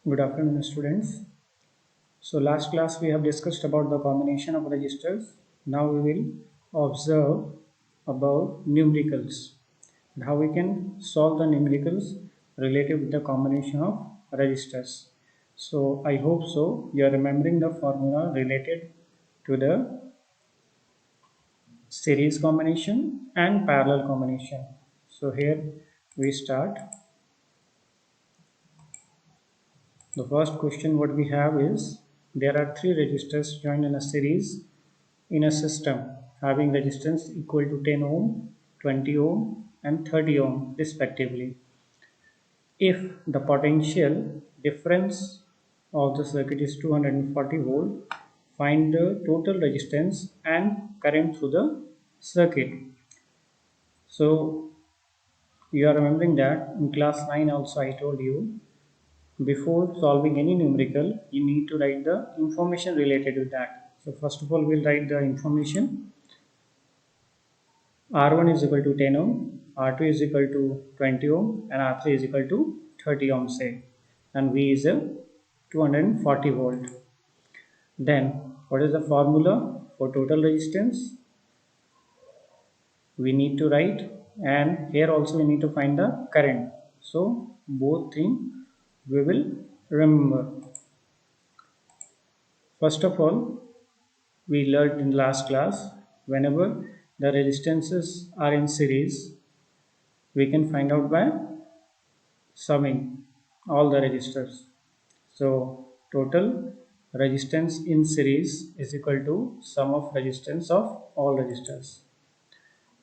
Good afternoon, students. So last class we have discussed about the combination of registers. Now we will observe about numericals and how we can solve the numericals related with the combination of registers. So I hope so you are remembering the formula related to the series combination and parallel combination. So here we start. The first question what we have is there are three registers joined in a series in a system having resistance equal to 10 ohm, 20 ohm and 30 ohm respectively. If the potential difference of the circuit is 240 volt, find the total resistance and current through the circuit. So you are remembering that in class 9 also I told you before solving any numerical, you need to write the information related to that. So first of all, we'll write the information. R1 is equal to 10 ohm, R2 is equal to 20 ohm, and R3 is equal to 30 ohm say. And V is a 240 volt. Then, what is the formula for total resistance? We need to write, and here also we need to find the current. So, both things we will remember. First of all, we learned in last class whenever the resistances are in series we can find out by summing all the resistors. So total resistance in series is equal to sum of resistance of all resistors.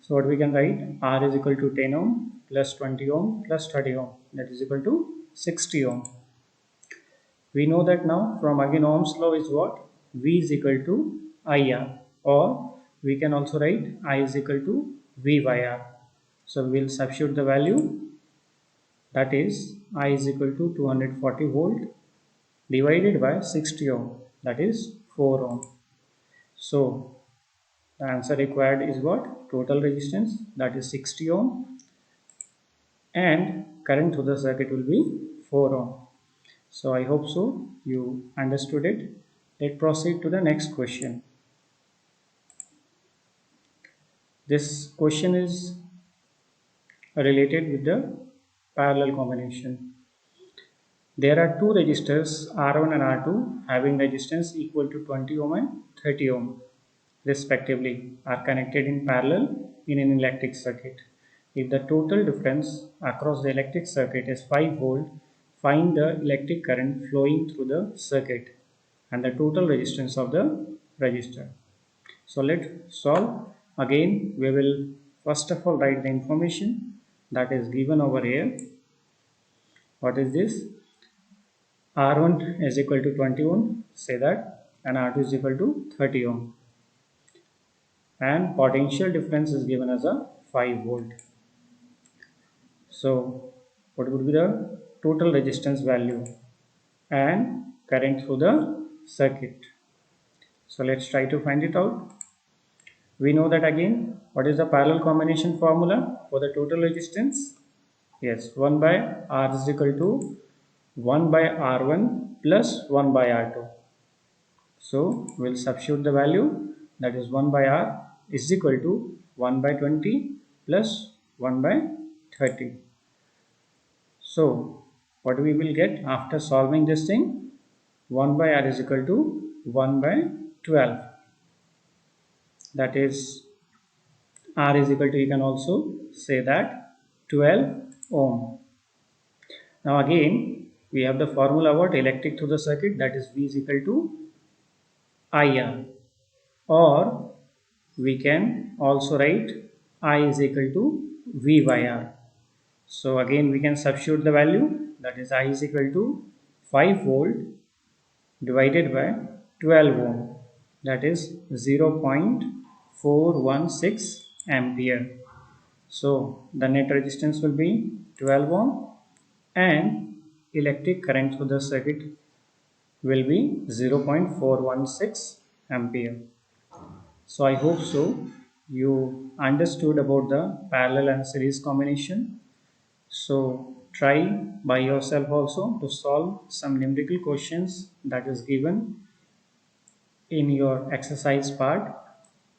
So what we can write, R is equal to 10 ohm plus 20 ohm plus 30 ohm, that is equal to 60 ohm. We know that now from again Ohm's law is what? V is equal to IR, or we can also write I is equal to V by R. So we will substitute the value, that is I is equal to 240 volt divided by 60 ohm, that is 4 ohm. So the answer required is what? Total resistance, that is 60 ohm, and current through the circuit will be 4 ohm. So I hope so you understood it. Let's proceed to the next question. This question is related with the parallel combination. There are two resistors R1 and R2 having resistance equal to 20 ohm and 30 ohm respectively are connected in parallel in an electric circuit. If the total difference across the electric circuit is 5 volt, find the electric current flowing through the circuit and the total resistance of the resistor. So let's solve. Again, we will first of all write the information that is given over here. What is this? R1 is equal to 20 ohm, say that, and R2 is equal to 30 ohm. And potential difference is given as a 5 volt. So, what would be the total resistance value and current through the circuit? So, let's try to find it out. We know that again, what is the parallel combination formula for the total resistance? Yes, 1 by R is equal to 1 by R1 plus 1 by R2. So, we will substitute the value, that is 1 by R is equal to 1 by 20 plus 1 by 30. So, what we will get after solving this thing? 1 by R is equal to 1 by 12. That is R is equal to, you can also say that 12 ohm. Now again, we have the formula about electric through the circuit, that is V is equal to IR, or we can also write I is equal to V by R. So again we can substitute the value, that is I is equal to 5 volt divided by 12 ohm, that is 0.416 ampere. So the net resistance will be 12 ohm and electric current through the circuit will be 0.416 ampere. So I hope so you understood about the parallel and series combination. So try by yourself also to solve some numerical questions that is given in your exercise part.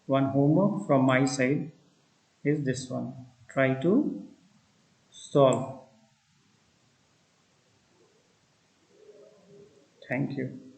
One homework from my side is this one. Try to solve. Thank you.